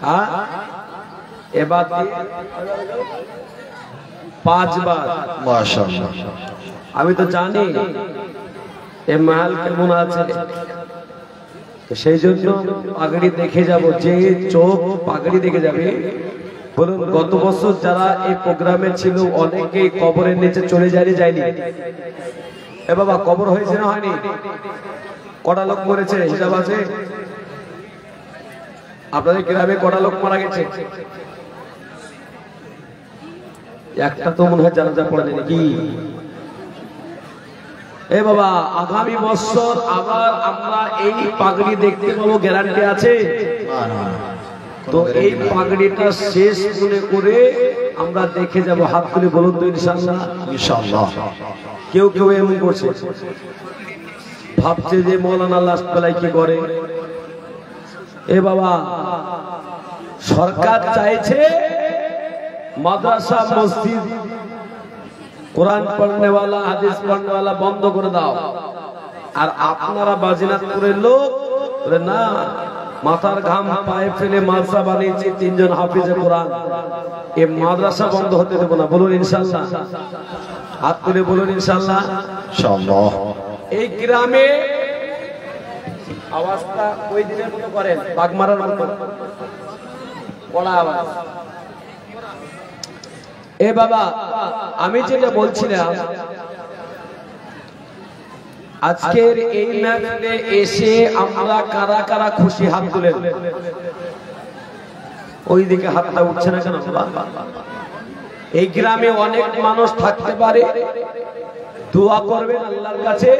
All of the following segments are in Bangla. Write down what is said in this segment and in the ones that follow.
हाँ ये बात 5 बार माशाअल्लाह अभी तो जानी ये महल केमन आछे সেই জন্য পাগড়ি দেখে যাব যে চোখ পাগড়ি দেখে যাবে বলুন গত বছর যারা এই প্রোগ্রামে ছিল অনেকেই কবরের নিচে চলে যায়নি এ বাবা কবর হয়েছে না হয়নি কটা লোক মরেছে হিসাব আছে আপনাদের গ্রামে কটা লোক মারা গেছে একটা তো মনে হয় জানাজা পড়েনি নাকি এ বাবা আগামী বছর আবার আমরা এই পাগড়ি দেখতে পাবো গ্যারান্টি আছে তো এই পাগড়িটা শেষ মনে করে আমরা দেখে যাব হাত তুলে বলুন তো ইনশাআল্লাহ ইনশাআল্লাহ কেউ কেউ এমন করছে ভাবছে যে মৌলানা লাস্ট বেলায় কি করে এ বাবা সরকার চাইছে মাদ্রাসা মসজিদ कुरान पढ़ने वाला हदीस पढ़ने वाला बंद कर दाओ और आपनारा बाजिनात करे लोग ना माथार घाम पाए फेले माद्रासा बानिয়েছে 3 জন হাফিজে কুরআন এই মাদ্রাসা বন্ধ হতে দেব না বলুন ইনশাআল্লাহ হাত তুলে বলুন ইনশাআল্লাহ ইনশাআল্লাহ এই গ্রামে আওয়াজটা ওই দিনের মতো করেন বাগমারার মতো বড় আওয়াজ এ বাবা আমি যেটা বলছিলাম আজকের এই মাহফিলে এসে আমরা কারা কারা খুশি হাত তুলেন ওই দিকে হাতটা উঠছে না কেন এই গ্রামে অনেক মানুষ থাকতে পারে দোয়া করবেন আল্লাহর কাছে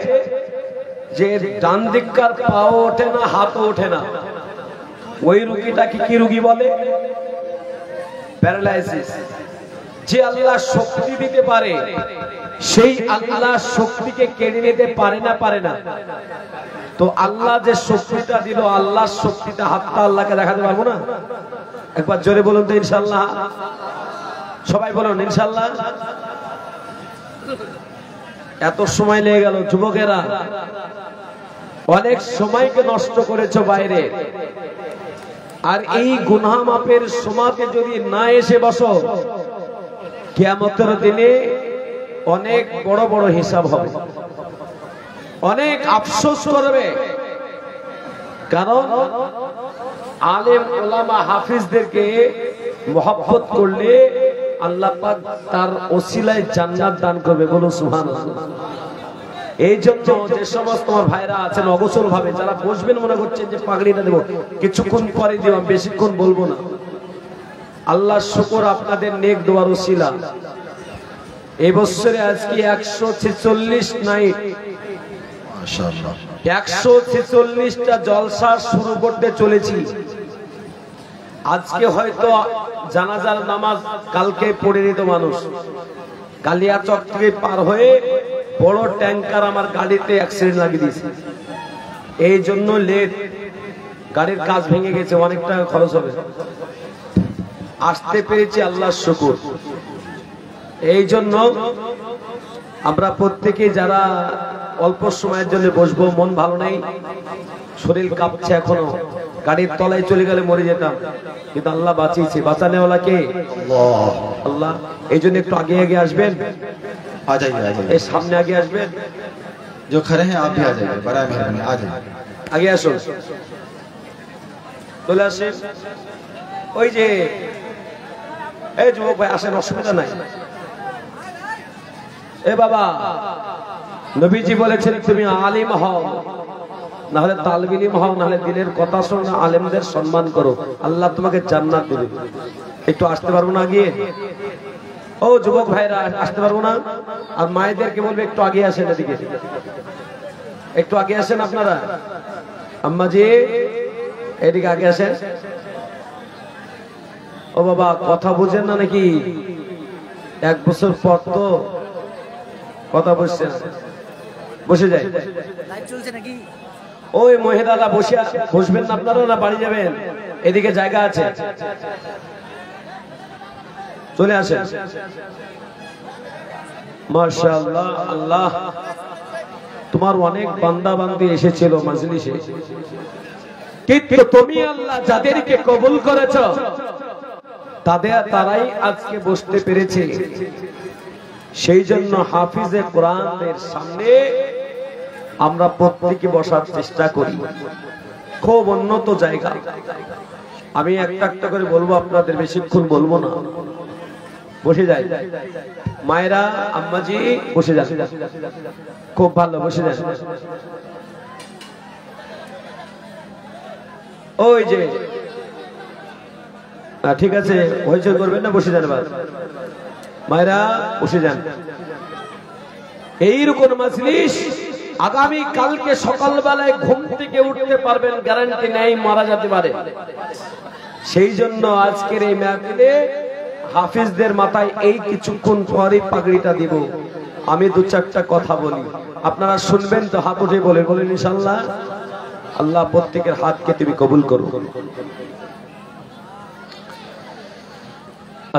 যে ডান দিককার পাও ওঠে না হাতও ওঠে না ওই রোগীটা কি রোগী বলে প্যারালাইসিস যে আল্লাহ শক্তি দিতে পারে সেই আল্লাহ শক্তিকে কেড়ে নিতে পারে না তো আল্লাহ যে শক্তিটা দিল আল্লাহর শক্তিটা হাতটা আল্লাহকে দেখাতে পারবো না একবার জোরে বলুন তো ইনশাআল্লাহ সবাই বলুন ইনশাআল্লাহ এত সময় লেগে গেল যুবকেরা অনেক সময়কে নষ্ট করেছো বাইরে আর এই গুনাহ মাপের সময়তে যদি না এসে বসো কিয়ামতের দিনে অনেক বড় বড় হিসাব হবে অনেক আফসোস করবে কারণ আলেম ওলামা হাফিজদেরকে মহব্বত করলে আল্লাহ পাক তার ওসিলায় জান্নাত দান করবে বলুন সুবহানাল্লাহ এই জন্য যে সমস্ত আমার ভাইরা আছেন অগোচর ভাবে যারা বসবেন মনে করছেন যে পাগড়িটা দেব কিছুক্ষণ পরে দিব বেশিক্ষণ বলবো না আল্লাহ শুকর আপনাদের নেক দোয়ার ওসিলা এই বছরে আজকে 146 নাইট মাশাআল্লাহ 146টা জলসা শুরু করতে চলেছি আজকে হয়তো জানাজার নামাজ কালকে পড়ে নিত মানুষ কালিয়াচক থেকে পার হয়ে বড় ট্যাঙ্কার আমার গাড়িতে অ্যাক্সিডেন্ট লাগিয়ে দিয়েছে এই জন্য লেট গাড়ির কাজ ভেঙে গেছে অনেক টাকা খরচ হবে আসতে পেরেছি আল্লাহর শুকর এই জন্য আমরা প্রত্যেকে যারা অল্প সময়ের জন্য বসবো মন ভালো নাই শরীর কাঁপছে এখনো গাড়ির তলায় চলে গেলে মরে যেতাম কিন্তু আল্লাহ বাঁচিয়েছে বাঁচানেওয়ালা কে আল্লাহ এই জন্য একটু আগে আগে আসবেন आ जाइए এই সামনে আগে আসবেন जो खड़े हैं आप भी आ जाइए बड़ा मेहरबानी आ जाइए আগে আসুন চলে আসেন ওই যে এই যুবক ভাই আসেন অসুবিধা নাই এ বাবা নবীজি বলেছেন তুমি আলিম হও না হলে তালিব ইলম হও না হলে দিনের কথা শোনো আলেমদের সম্মান করো আল্লাহ তোমাকে জান্নাত দেবে একটু আসতে পারবো না গিয়ে ও যুবক ভাইরা আসতে পারবো না আর মায়েদেরকে বলবে একটু আগে আসেন এদিকে একটু আগে আসেন আপনারা আম্মা জি এদিকে আগে আসেন ও বাবা কথা বুঝেন না নাকি 1 বছর পর তো কথা বুঝছেন বসে যায় লাইভ চলছে নাকি ওই মহিলারা বসবেন না আপনারা না বাড়ি যাবেন এদিকে জায়গা আছে চলে আসেন মাশাআল্লাহ আল্লাহ তোমার অনেক বান্দা বান্দি এসেছিল মাজলিসে কিন্তু তুমি আল্লাহ যাদেরকে কবুল করেছো তারাই আজকে বসতে পেরেছে। সেই জন্য হাফিজে কোরআনদের সামনে আমরা প্রত্যেকে বসার চেষ্টা করি, খুব উন্নত জায়গা। আমি একটা একটা করে বলবো, আপনাদের বেশিক্ষণ বলবো না। বসে যাই মায়েরা, আম্মাজি বসে যান, খুব ভালো, বসে যান। ওই যে ঠিক আছে, হইচই করবেন না, বসে যান এবার। মায়েরা বসে যান। এইরকম মাজলিস আগামী কালকে সকালবেলায় ঘুম থেকে উঠতে পারবেন, গ্যারান্টি নেই, মারা যেতে পারে। সেই জন্য আজকের এই মাহফিলে হাফিজদের মাথায় এই কিছুক্ষণ পরে পাগড়িটা দিব। আমি দু চারটা কথা বলি, আপনারা শুনবেন তো? হাত উঠে বলেন ইনশাআল্লাহ। আল্লাহ প্রত্যেকের হাতকে তুমি কবুল করো।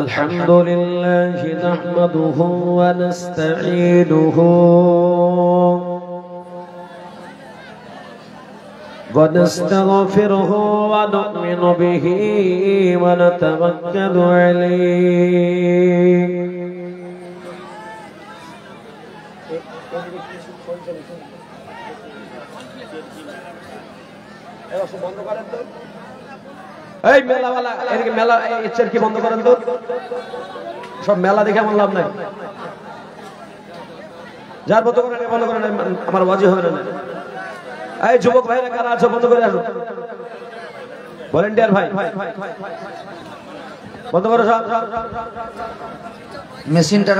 আলহামদুলিল্লাহ নাহমাদুহু ওয়া নাস্তাঈনুহু ওয়া নাস্তাগফিরুহু ওয়া নু'মিনু বিহি ওয়া নাতাওয়াক্কালু আলাইহি। এই মেলাওয়ালা, এদিকে মেলা, এর কি বন্ধ করেন তো, সব মেলা দেখে আমার লাভ নাই। যার বন্ধ করেন, বন্ধ করেন, আমার ওয়াজি হবে না। এই যুবক ভাইরা কারা আছো, বন্ধ করে আসো। ভলেন্টিয়ার ভাই বন্ধ করো সব। মেশিনটা